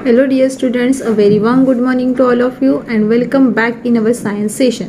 Hello dear students, a very warm good morning to all of you and welcome back in our science session.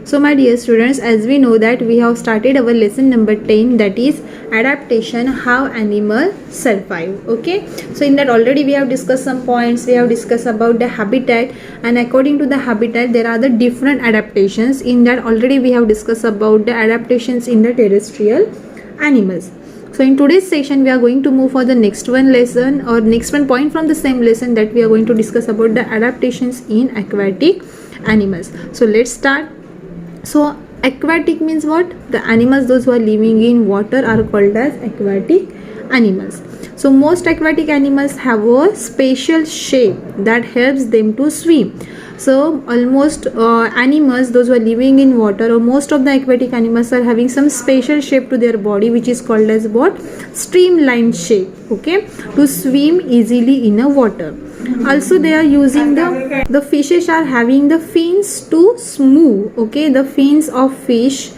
So my dear students, as we know that we have started our lesson number 10, that is adaptation, how animals survive. Okay, so in that already we have discussed some points. We have discussed about the habitat, and according to the habitat there are the different adaptations. In that already we have discussed about the adaptations in the terrestrial animals. So in today's session we are going to move for the next one lesson or next one point from the same lesson, that we are going to discuss about the adaptations in aquatic animals. So let's start. So aquatic means what? The animals those who are living in water are called as aquatic animals. So most aquatic animals have a special shape that helps them to swim. So almost animals those who are living in water, or most of the aquatic animals, are having some special shape to their body, which is called as what? Streamlined shape. Okay, to swim easily in a water. Also they are using the fishes are having the fins to move. Okay, the fins of fish,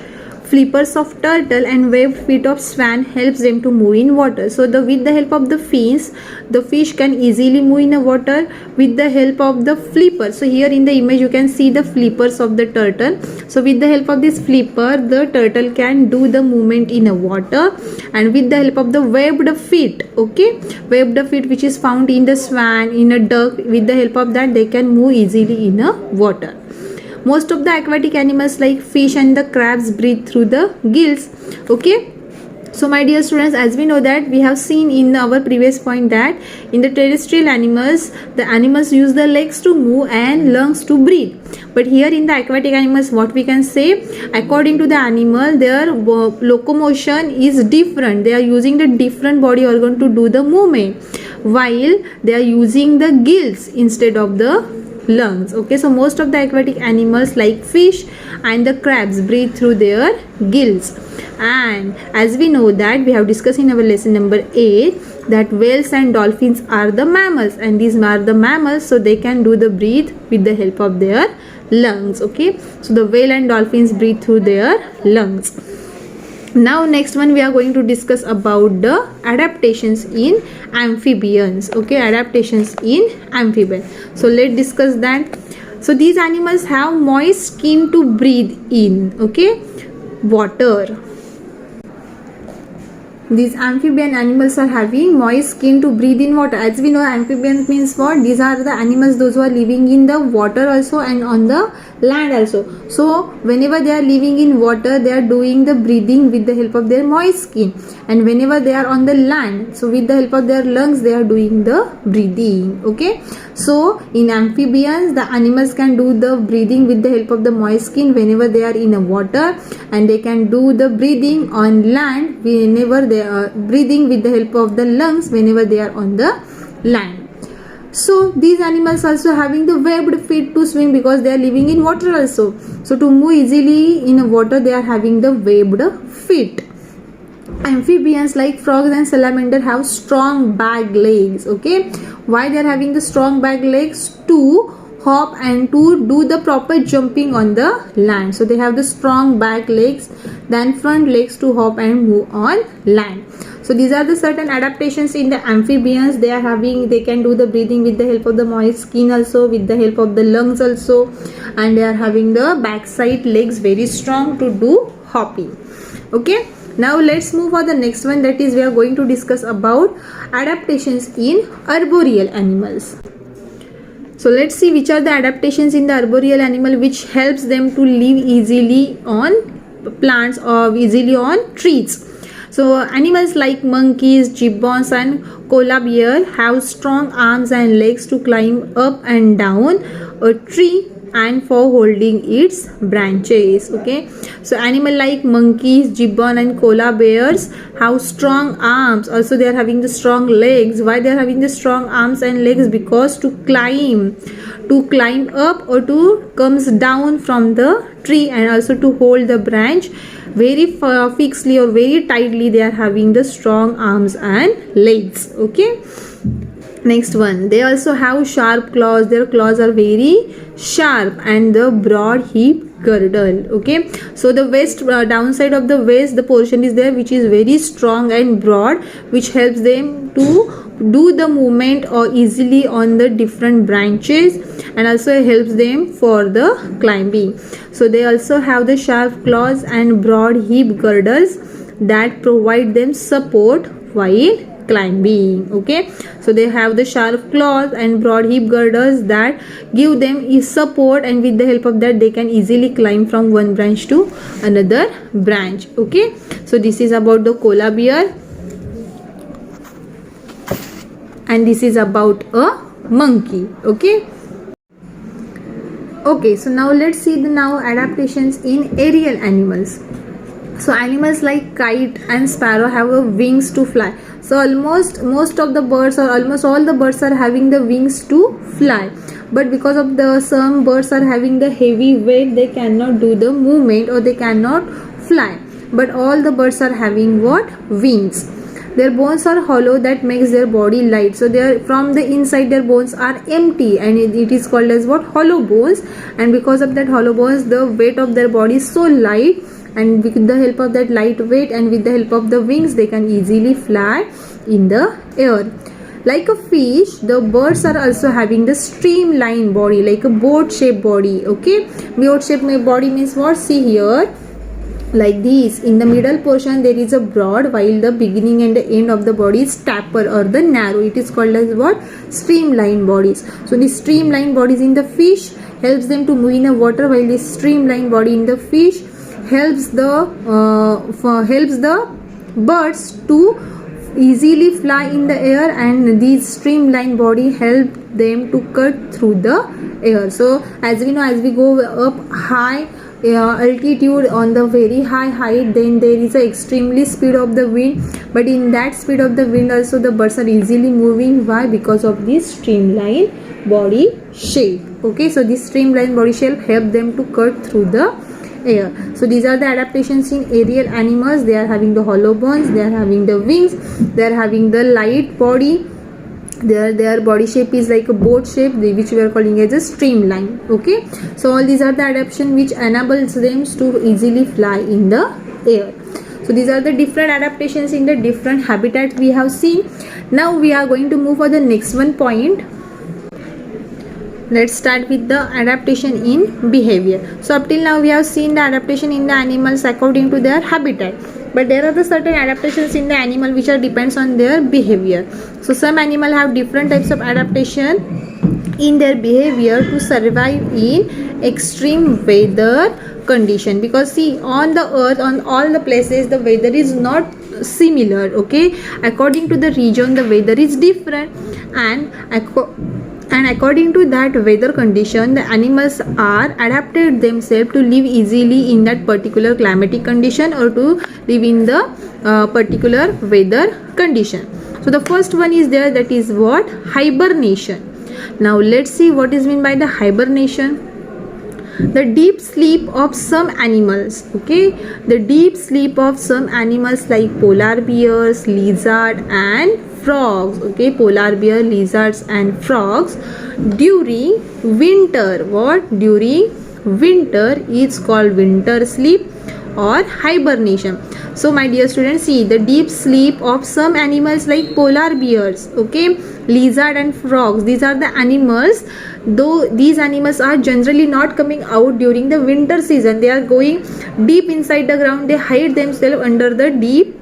flippers of turtle and webbed feet of swan helps them to move in water. So with the help of the fins, the fish can easily move in the water with the help of the flipper. So here in the image you can see the flippers of the turtle. So with the help of this flipper, the turtle can do the movement in the water, and with the help of the webbed feet, okay, webbed feet which is found in the swan, in a duck, with the help of that they can move easily in a water. Most of the aquatic animals like fish and the crabs breathe through the gills. Okay, so my dear students, as we know that we have seen in our previous point that in the terrestrial animals, the animals use the legs to move and lungs to breathe. But here in the aquatic animals, what we can say, according to the animal, their locomotion is different. They are using the different body organ to do the movement, while they are using the gills instead of the lungs. Okay, so most of the aquatic animals like fish and the crabs breathe through their gills. And as we know that we have discussed in our lesson number 8 that whales and dolphins are the mammals, and these are the mammals, so they can do the breathe with the help of their lungs. Okay, so the whale and dolphins breathe through their lungs. Now next one we are going to discuss about the adaptations in amphibians. Okay, adaptations in amphibians. So let's discuss that. So these animals have moist skin to breathe in, okay, water. These amphibian animals are having moist skin to breathe in water. As we know, amphibians means what? These are the animals those who are living in the water also and on the land also. So whenever they are living in water, they are doing the breathing with the help of their moist skin, and whenever they are on the land, so with the help of their lungs they are doing the breathing. Okay, so in amphibians the animals can do the breathing with the help of the moist skin whenever they are in a water, and they can do the breathing on land whenever they are breathing with the help of the lungs whenever they are on the land. So these animals also having the webbed feet to swim because they are living in water also. So to move easily in a water they are having the webbed feet. Amphibians like frogs and salamander have strong back legs. Okay, why they are having the strong back legs? To hop and to do the proper jumping on the land. So they have the strong back legs than front legs to hop and move on land. So these are the certain adaptations in the amphibians. They are having, they can do the breathing with the help of the moist skin also, with the help of the lungs also, and they are having the backside legs very strong to do hopping. Okay, now let's move on the next one, that is we are going to discuss about adaptations in arboreal animals. So let's see which are the adaptations in the arboreal animal which helps them to live easily on plants or easily on trees. So animals like monkeys, gibbons and koala bear have strong arms and legs to climb up and down a tree and for holding its branches. Okay, so animal like monkeys, gibbon and koala bears have strong arms. Also they are having the strong legs. Why they are having the strong arms and legs? Because to climb up or to comes down from the tree, and also to hold the branch very fixedly or very tightly, they are having the strong arms and legs. Okay, next one, they also have sharp claws. Their claws are very sharp and the broad hip girdle. Okay, so the waist, downside of the waist, the portion is there which is very strong and broad, which helps them to do the movement or easily on the different branches, and also helps them for the climbing. So they also have the sharp claws and broad hip girdles that provide them support while climbing. Okay, so they have the sharp claws and broad hip girdles that give them support, and with the help of that they can easily climb from one branch to another branch. Okay, so this is about the koala bear, and this is about a monkey. Okay, so now let's see the now adaptations in aerial animals. So animals like kite and sparrow have wings to fly. So most of the birds, or almost all the birds, are having the wings to fly, but because of the some birds are having the heavy weight, they cannot do the movement or they cannot fly. But all the birds are having what? Wings. Their bones are hollow, that makes their body light. So they are, from the inside their bones are empty, and it is called as what? Hollow bones. And because of that hollow bones, the weight of their body is so light, and with the help of that light weight and with the help of the wings, they can easily fly in the air. Like a fish, the birds are also having the streamlined body, like a boat shaped body. Okay, boat shaped body means what? See here, like this. In the middle portion there is a broad, while the beginning and the end of the body is taper or the narrow. It is called as what? Streamlined bodies. So the streamlined bodies in the fish helps them to move in the water, while the streamlined body in the fish helps the birds to easily fly in the air, and these streamlined body help them to cut through the air. So as we know, as we go up high altitude, on the very high height, then there is a extremely speed of the wind, but in that speed of the wind also the birds are easily moving. Why? Because of this streamlined body shape. Okay, so this streamlined body shape help them to cut through the air. So these are the adaptations in aerial animals. They are having the hollow bones, they are having the wings, they are having the light body, their body shape is like a boat shape, which we are calling as a streamline. Okay, so all these are the adaptation which enables them to easily fly in the air. So these are the different adaptations in the different habitats we have seen. Now we are going to move for the next one point. Let's start with the adaptation in behavior. So up till now we have seen the adaptation in the animals according to their habitat, but there are the certain adaptations in the animal which are depends on their behavior. So some animal have different types of adaptation in their behavior to survive in extreme weather condition, because see, on the earth, on all the places, the weather is not similar. Okay, according to the region the weather is different, and according to that weather condition, the animals are adapted themselves to live easily in that particular climatic condition, or to live in the particular weather condition. So the first one is there, that is what? Hibernation. Now let's see what is meant by the hibernation. The deep sleep of some animals. Okay, the deep sleep of some animals like polar bears, lizard and frogs. Okay, polar bear, lizards and frogs during winter. What? During winter is called winter sleep or hibernation. So my dear students, see, the deep sleep of some animals like polar bears, okay, lizard and frogs, these are the animals. Though these animals are generally not coming out during the winter season, they are going deep inside the ground, they hide themselves under the deep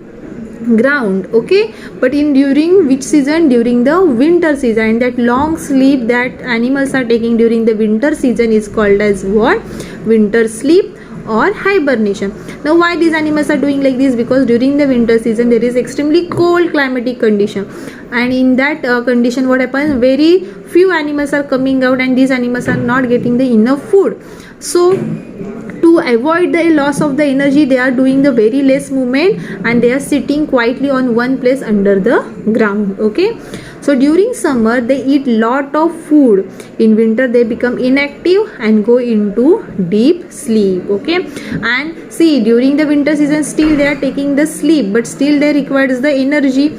ground. Okay, but in during which season? During the winter season. And that long sleep that animals are taking during the winter season is called as what? Winter sleep or hibernation. Now why these animals are doing like this? Because during the winter season there is extremely cold climatic condition, and in that condition what happens? Very few animals are coming out, and these animals are not getting the enough food. So to avoid the loss of the energy, they are doing the very less movement, and they are sitting quietly on one place under the ground. Okay, so during summer they eat lot of food. In winter they become inactive and go into deep sleep. Okay, and see, during the winter season still they are taking the sleep, but still they requires the energy,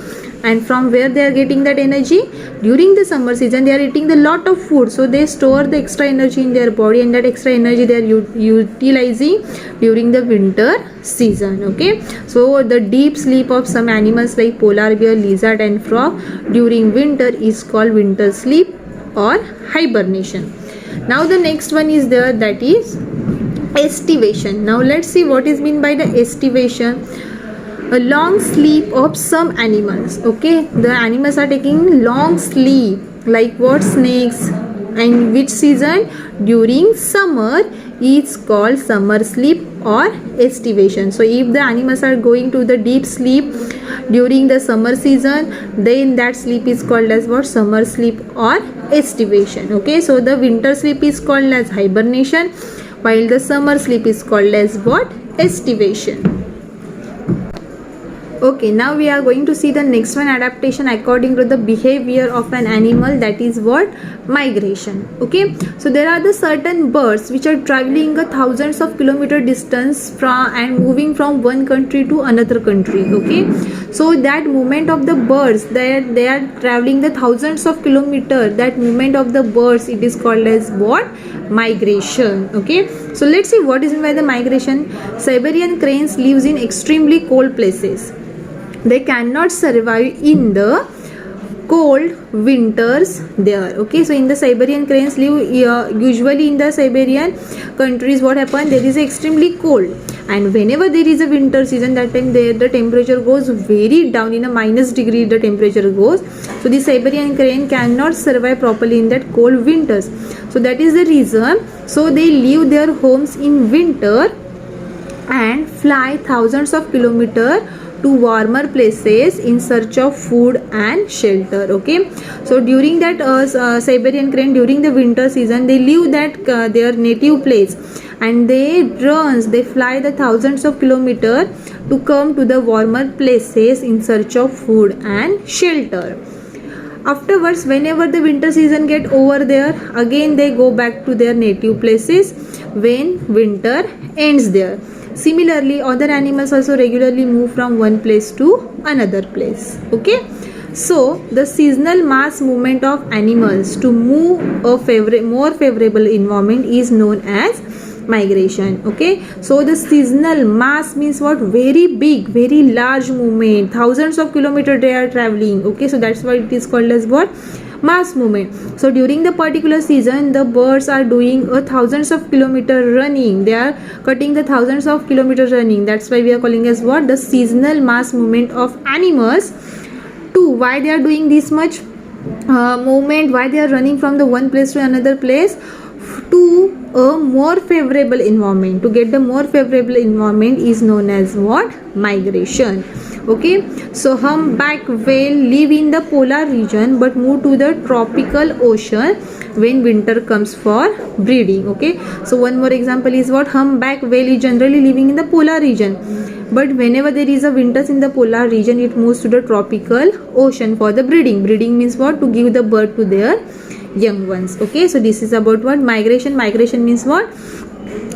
And from where they are getting that energy? During the summer season they are eating the lot of food, so they store the extra energy in their body, and that extra energy they are utilizing during the winter season. Okay, so the deep sleep of some animals like polar bear, lizard and frog during winter is called winter sleep or hibernation. Now the next one is there, that is estivation. Now let's see what is meant by the estivation. A long sleep of some animals. Okay, the animals are taking long sleep, like what? Snakes. And which season? During summer is called summer sleep or estivation. So if the animals are going to the deep sleep during the summer season, then that sleep is called as what? Summer sleep or estivation. Okay, so the winter sleep is called as hibernation, while the summer sleep is called as what? Estivation. Okay, now we are going to see the next one, adaptation according to the behavior of an animal, that is what? Migration. Okay, so there are the certain birds which are traveling a thousands of kilometer distance from and moving from one country to another country. Okay, so that movement of the birds, they are traveling the thousands of kilometer, that movement of the birds, it is called as what? Migration. Okay, so let's see what is meant by the migration. Siberian cranes lives in extremely cold places. They cannot survive in the cold winters there. Okay, so in the Siberian cranes live usually in the Siberian countries. What happens? There is extremely cold, and whenever there is a winter season, that time there the temperature goes very down, in a minus degree the temperature goes. So the Siberian crane cannot survive properly in that cold winters. So that is the reason, so they leave their homes in winter and fly thousands of kilometers to warmer places in search of food and shelter. Okay, so during that Siberian crane, during the winter season, they leave that their native place, and they fly the thousands of kilometers to come to the warmer places in search of food and shelter. Afterwards, whenever the winter season get over there, again they go back to their native places when winter ends there. Similarly, other animals also regularly move from one place to another place. Okay, so the seasonal mass movement of animals to move a more favorable environment is known as migration. Okay, so the seasonal mass means what? Very big, very large movement, thousands of kilometers they are traveling. Okay, so that's why it is called as what? Mass movement. So during the particular season, the birds are doing a thousands of kilometer running. They are cutting the thousands of kilometers running. That's why we are calling as what? The seasonal mass movement of animals. Two, why they are doing this much movement? Why they are running from the one place to another place? To a more favorable environment. To get the more favorable environment is known as what? Migration. Okay, so humpback whale live in the polar region but move to the tropical ocean when winter comes for breeding. Okay, so one more example is what? Humpback whale is generally living in the polar region, but whenever there is a winters in the polar region, it moves to the tropical ocean for the breeding. Breeding means what? To give the birth to their young ones. Okay, so this is about what? Migration. Migration means what?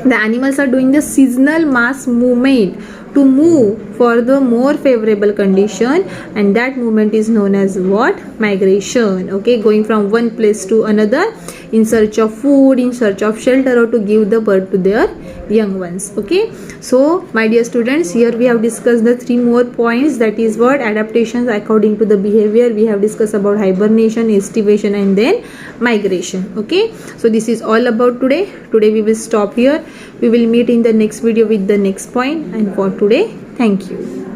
The animals are doing the seasonal mass movement to move for the more favorable condition, and that movement is known as what? Migration. Okay, going from one place to another in search of food, in search of shelter, or to give the birth to their young ones. Okay, so my dear students, here we have discussed the three more points, that is what? Adaptations according to the behavior. We have discussed about hibernation, estivation, and then migration. Okay, so this is all about today. We will stop here. We will meet in the next video with the next point, and for today, thank you.